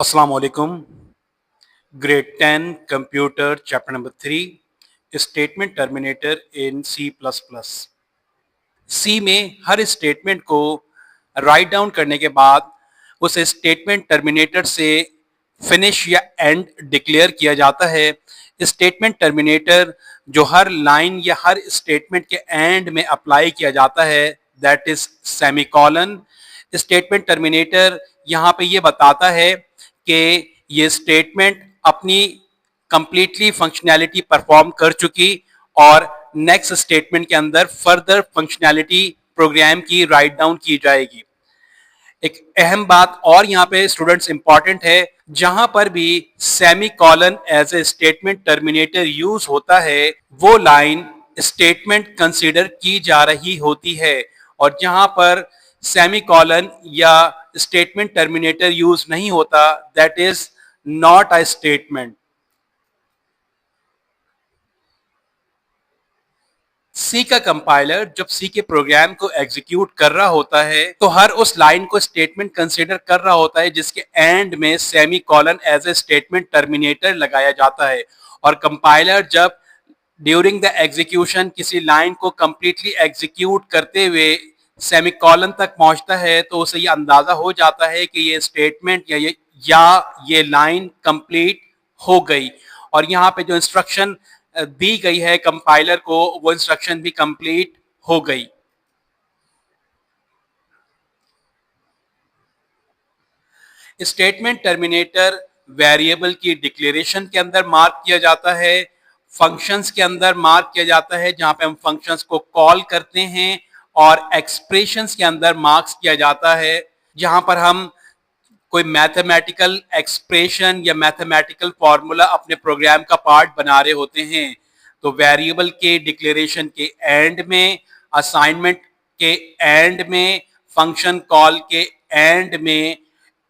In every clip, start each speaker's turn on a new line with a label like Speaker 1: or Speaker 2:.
Speaker 1: अस्सलाम वालेकुम। Grade 10 computer chapter number 3 statement terminator in C plus plus. C में हर स्टेटमेंट को राइट डाउन करने के बाद उस स्टेटमेंट टर्मिनेटर से फिनिश या एंड डिक्लेयर किया जाता है। स्टेटमेंट टर्मिनेटर जो हर लाइन या हर स्टेटमेंट के एंड में अप्लाई किया जाता है that is semicolon. Statement terminator यहाँ पे ये बताता है कि ये स्टेटमेंट अपनी कंप्लीटली फंक्शनैलिटी परफॉर्म कर चुकी और नेक्स्ट स्टेटमेंट के अंदर फर्दर फंक्शनैलिटी प्रोग्राम की राइट डाउन की जाएगी। एक अहम बात और यहाँ पे स्टूडेंट्स इंपॉर्टेंट है, जहां पर भी semi colon as a statement terminator use होता है वो लाइन स्टेटमेंट कंसीडर की जा रही होती है, और जहां पर सेमी कॉलन या स्टेटमेंट टर्मिनेटर यूज नहीं होता that is not a statement. C का कंपाइलर जब सी के प्रोग्राम को एग्जीक्यूट कर रहा होता है तो हर उस लाइन को स्टेटमेंट कंसीडर कर रहा होता है जिसके एंड में semi colon as a statement terminator लगाया जाता है। और कंपाइलर जब ड्यूरिंग द एग्जीक्यूशन किसी लाइन को कंप्लीटली एग्जीक्यूट करते हुए सेमी कॉलन तक पहुंचता है तो उसे ये अंदाजा हो जाता है कि ये स्टेटमेंट या ये लाइन कंप्लीट हो गई, और यहाँ पे जो इंस्ट्रक्शन दी गई है कंपाइलर को वो इंस्ट्रक्शन भी कंप्लीट हो गई। स्टेटमेंट टर्मिनेटर वेरिएबल की डिक्लेरेशन के अंदर मार्क किया जाता है, फंक्शंस के अंदर मार्क किया जाता है जहां पे हम फंक्शंस को कॉल करते हैं, और एक्सप्रेशंस के अंदर मार्क्स किया जाता है जहां पर हम कोई मैथमेटिकल एक्सप्रेशन या मैथमेटिकल फॉर्मूला अपने प्रोग्राम का पार्ट बना रहे होते हैं। तो वेरिएबल के डिक्लेरेशन के एंड में, असाइनमेंट के एंड में, फंक्शन कॉल के एंड में,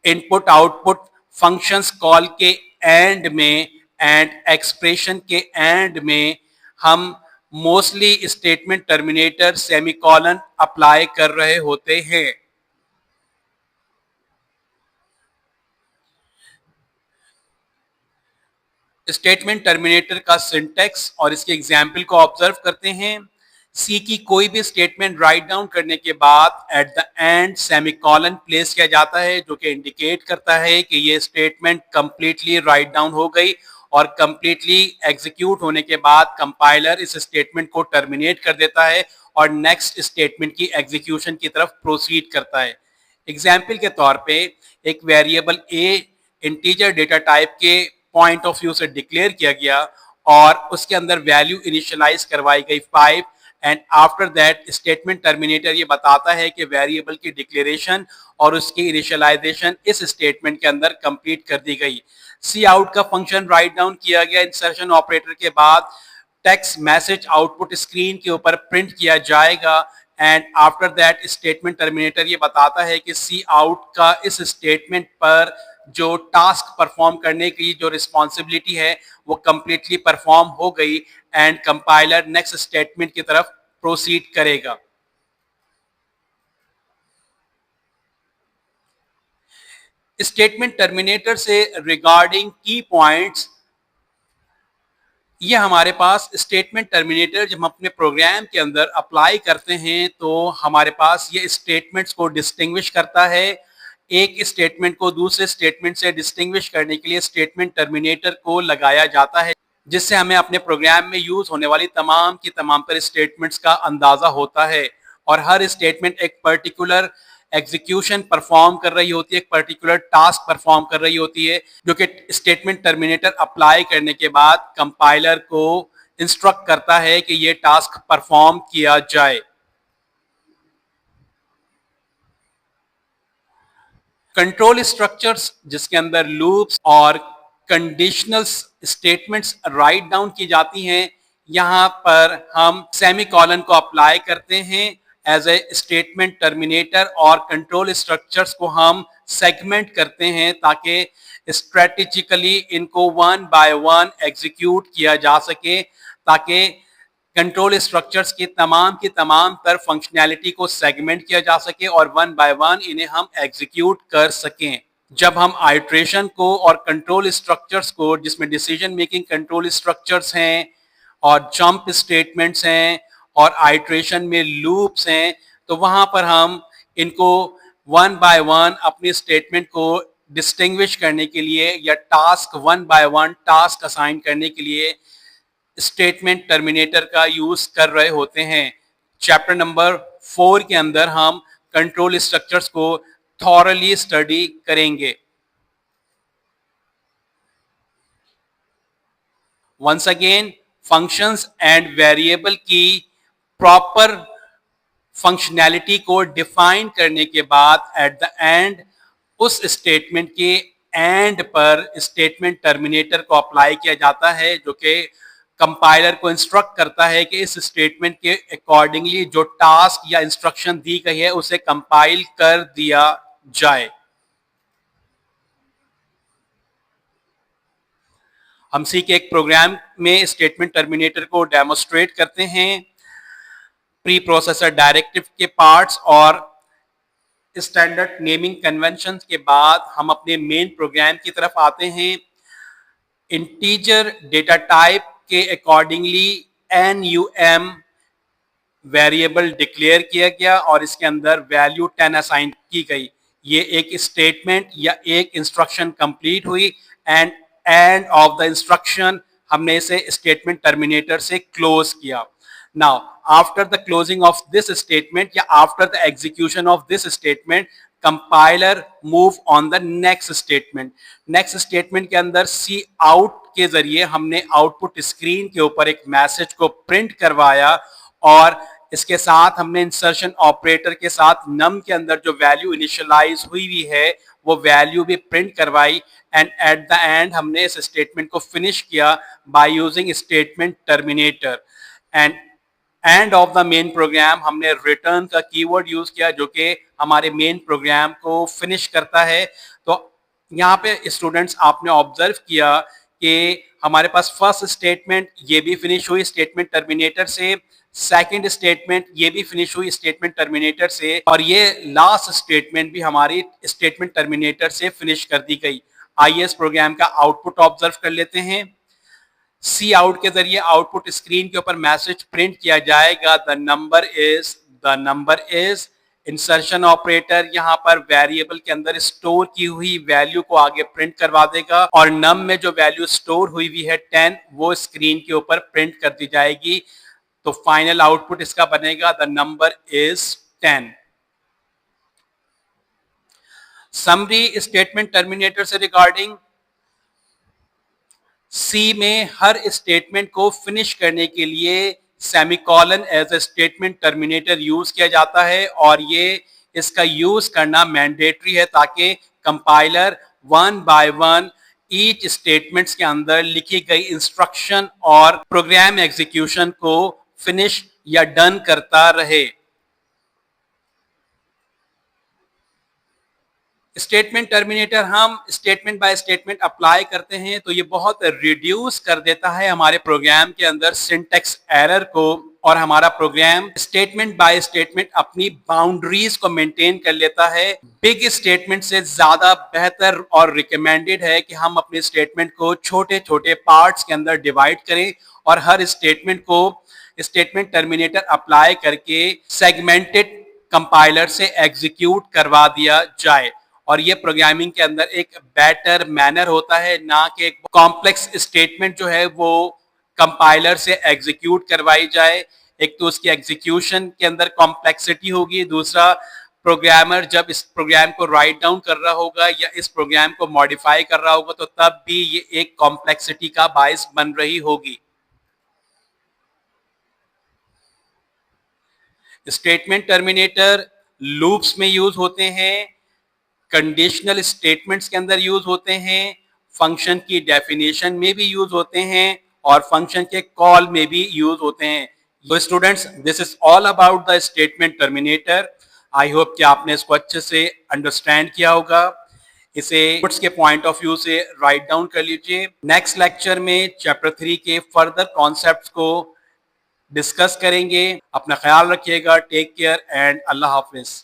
Speaker 1: इनपुट आउटपुट फंक्शंस कॉल के एंड में एंड एक्सप्रेशन के एंड में हम mostly statement terminator semicolon apply कर रहे होते हैं। स्टेटमेंट टर्मिनेटर का सिंटेक्स और इसके एग्जाम्पल को ऑब्जर्व करते हैं। सी की कोई भी स्टेटमेंट राइट डाउन करने के बाद at the and semicolon place किया जाता है जो कि इंडिकेट करता है कि ये स्टेटमेंट कंप्लीटली राइट डाउन हो गई, और कंप्लीटली एग्जीक्यूट होने के बाद कंपाइलर इस स्टेटमेंट को टर्मिनेट कर देता है और नेक्स्ट स्टेटमेंट की एग्जीक्यूशन की तरफ प्रोसीड करता है। एग्जाम्पल के तौर पे एक variable a integer data type के पॉइंट ऑफ व्यू से डिक्लेयर किया गया और उसके अंदर वैल्यू इनिशियलाइज करवाई गई 5, and after that statement terminator ये बताता है कि वेरिएबल की डिक्लेरेशन और उसकी इनिशियलाइजेशन इस स्टेटमेंट के अंदर कंप्लीट कर दी गई। सी आउट का फंक्शन राइट डाउन किया गया इंसर्शन ऑपरेटर के बाद, टेक्स्ट मैसेज आउटपुट स्क्रीन के ऊपर प्रिंट किया जाएगा, and after that statement terminator ये बताता है कि सी आउट का इस स्टेटमेंट पर जो टास्क परफॉर्म करने की जो रिस्पॉन्सिबिलिटी है वो कंप्लीटली परफॉर्म हो गई, एंड कंपाइलर नेक्स्ट स्टेटमेंट की तरफ प्रोसीड करेगा। स्टेटमेंट टर्मिनेटर से रिगार्डिंग की पॉइंट्स, ये हमारे पास स्टेटमेंट टर्मिनेटर जब हम अपने प्रोग्राम के अंदर अप्लाई करते हैं तो हमारे पास ये स्टेटमेंट्स को डिस्टिंग्विश करता है। एक स्टेटमेंट को दूसरे स्टेटमेंट से डिस्टिंग्विश करने के लिए स्टेटमेंट टर्मिनेटर को लगाया जाता है, जिससे हमें अपने प्रोग्राम में यूज होने वाली तमाम की तमाम तर स्टेटमेंट्स का अंदाजा होता है, और हर स्टेटमेंट एक पर्टिकुलर एग्जीक्यूशन परफॉर्म कर रही होती है, एक पर्टिकुलर टास्क परफॉर्म कर रही होती है, जो कि स्टेटमेंट टर्मिनेटर अप्लाई करने के बाद कंपाइलर को इंस्ट्रक्ट करता है कि ये टास्क परफॉर्म किया जाए। कंट्रोल स्ट्रक्चर्स जिसके अंदर लूप्स और कंडीशनल स्टेटमेंट्स राइट डाउन की जाती हैं, यहां पर हम सेमीकोलन को अप्लाई करते हैं एज ए स्टेटमेंट टर्मिनेटर, और कंट्रोल स्ट्रक्चर्स को हम सेगमेंट करते हैं ताकि स्ट्रेटेजिकली इनको वन बाय वन एग्जीक्यूट किया जा सके, ताकि कंट्रोल स्ट्रक्चर्स की तमाम तर फंक्शनैलिटी को सेगमेंट किया जा सके और वन बाय वन इन्हें हम एग्जीक्यूट कर सकें। जब हम आइट्रेशन को और कंट्रोल स्ट्रक्चर्स को, जिसमें डिसीजन मेकिंग कंट्रोल स्ट्रक्चर्स हैं और जंप स्टेटमेंट्स हैं और आइट्रेशन में लूप्स हैं, तो वहां पर हम इनको वन बाय वन अपने स्टेटमेंट को डिस्टिंग्विश करने के लिए या task one by one task assign करने के लिए स्टेटमेंट टर्मिनेटर का यूज कर रहे होते हैं। चैप्टर नंबर 4 के अंदर हम कंट्रोल स्ट्रक्चर्स को थॉरली स्टडी करेंगे। Once again, functions and variable की प्रॉपर फंक्शनैलिटी को डिफाइन करने के बाद एट द एंड उस स्टेटमेंट के एंड पर स्टेटमेंट टर्मिनेटर को अप्लाई किया जाता है, जो कि कंपाइलर को इंस्ट्रक्ट करता है कि इस स्टेटमेंट के अकॉर्डिंगली जो टास्क या इंस्ट्रक्शन दी गई है उसे कंपाइल कर दिया जाए। हम सी के एक प्रोग्राम में स्टेटमेंट टर्मिनेटर को डेमोस्ट्रेट करते हैं। प्री प्रोसेसर डायरेक्टिव के पार्ट्स और स्टैंडर्ड नेमिंग कन्वेंशन के बाद हम अपने मेन प्रोग्राम की तरफ आते हैं। इंटीजर डेटा टाइप के अकॉर्डिंगली NUM वेरिएबल डिक्लेयर किया गया और इसके अंदर वैल्यू 10 असाइन की गई। ये एक स्टेटमेंट या एक इंस्ट्रक्शन कंप्लीट हुई and end of the instruction हमने इसे स्टेटमेंट टर्मिनेटर से क्लोज किया। Now after the closing of this statement या after the execution of this statement, compiler move on the next statement. Next statement के अंदर सी out के जरिए हमने आउटपुट स्क्रीन के ऊपर एक मैसेज को प्रिंट करवाया और इसके साथ हमने इंसर्शन ऑपरेटर के साथ नम के अंदर जो वैल्यू इनिशियलाइज हुई है वो वैल्यू भी प्रिंट करवाई एंड एट द एंड हमने इस स्टेटमेंट को फिनिश किया by using statement terminator. And end of the main program हमने रिटर्न का कीवर्ड यूज किया जो कि हमारे मेन प्रोग्राम को फिनिश करता है। तो यहाँ पे स्टूडेंट्स आपने ऑब्जर्व किया कि हमारे पास फर्स्ट स्टेटमेंट ये भी फिनिश हुई स्टेटमेंट टर्मिनेटर से, सेकंड स्टेटमेंट ये भी फिनिश हुई स्टेटमेंट टर्मिनेटर से और ये लास्ट स्टेटमेंट भी हमारी स्टेटमेंट टर्मिनेटर से फिनिश कर दी गई। आइए इस प्रोग्राम का आउटपुट ऑब्जर्व कर लेते हैं। सी आउट के जरिए आउटपुट स्क्रीन के ऊपर मैसेज प्रिंट किया जाएगा the number is. Insertion operator यहाँ पर वेरिएबल के अंदर स्टोर की हुई वैल्यू को आगे प्रिंट करवा देगा और नम में जो वैल्यू स्टोर हुई हुई है 10 वो स्क्रीन के ऊपर प्रिंट कर दी जाएगी। तो फाइनल आउटपुट इसका बनेगा the number is 10। Summary statement terminator से रिगार्डिंग, सी में हर स्टेटमेंट को फिनिश करने के लिए semicolon as a statement terminator use किया जाता है और ये इसका यूज करना मैंडेटरी है ताकि compiler one by one each statements के अंदर लिखी गई इंस्ट्रक्शन और प्रोग्राम एग्जीक्यूशन को फिनिश या डन करता रहे। स्टेटमेंट टर्मिनेटर हम स्टेटमेंट बाय स्टेटमेंट अप्लाई करते हैं तो ये बहुत रिड्यूस कर देता है हमारे प्रोग्राम के अंदर सिंटैक्स एरर को और हमारा प्रोग्राम स्टेटमेंट बाय स्टेटमेंट अपनी बाउंड्रीज को मेंटेन कर लेता है। बिग स्टेटमेंट से ज्यादा बेहतर और रिकमेंडेड है कि हम अपने स्टेटमेंट को छोटे छोटे पार्ट्स के अंदर डिवाइड करें और हर स्टेटमेंट को स्टेटमेंट टर्मिनेटर अप्लाई करके सेगमेंटेड कंपाइलर से एग्जीक्यूट करवा दिया जाए और ये प्रोग्रामिंग के अंदर एक बेटर मैनर होता है, ना कि एक कॉम्प्लेक्स स्टेटमेंट जो है वो कंपाइलर से एग्जीक्यूट करवाई जाए। एक तो उसकी एग्जीक्यूशन के अंदर कॉम्प्लेक्सिटी होगी, दूसरा प्रोग्रामर जब इस प्रोग्राम को राइट डाउन कर रहा होगा या इस प्रोग्राम को मॉडिफाई कर रहा होगा तो तब भी ये एक कॉम्प्लेक्सिटी का बायस बन रही होगी। स्टेटमेंट टर्मिनेटर लूप्स में यूज होते हैं, कंडीशनल स्टेटमेंट्स के अंदर यूज होते हैं, फंक्शन की डेफिनेशन में भी यूज होते हैं और फंक्शन के कॉल में भी यूज होते हैं। तो students, this is all about the statement terminator. I hope कि आपने इसको अच्छे से अंडरस्टैंड किया होगा। इसे नोट्स के पॉइंट ऑफ व्यू से राइट डाउन कर लीजिए। नेक्स्ट लेक्चर में चैप्टर 3 के फर्दर कॉन्सेप्ट्स को डिस्कस करेंगे। अपना ख्याल रखिएगा। टेक केयर एंड अल्लाह हाफिज।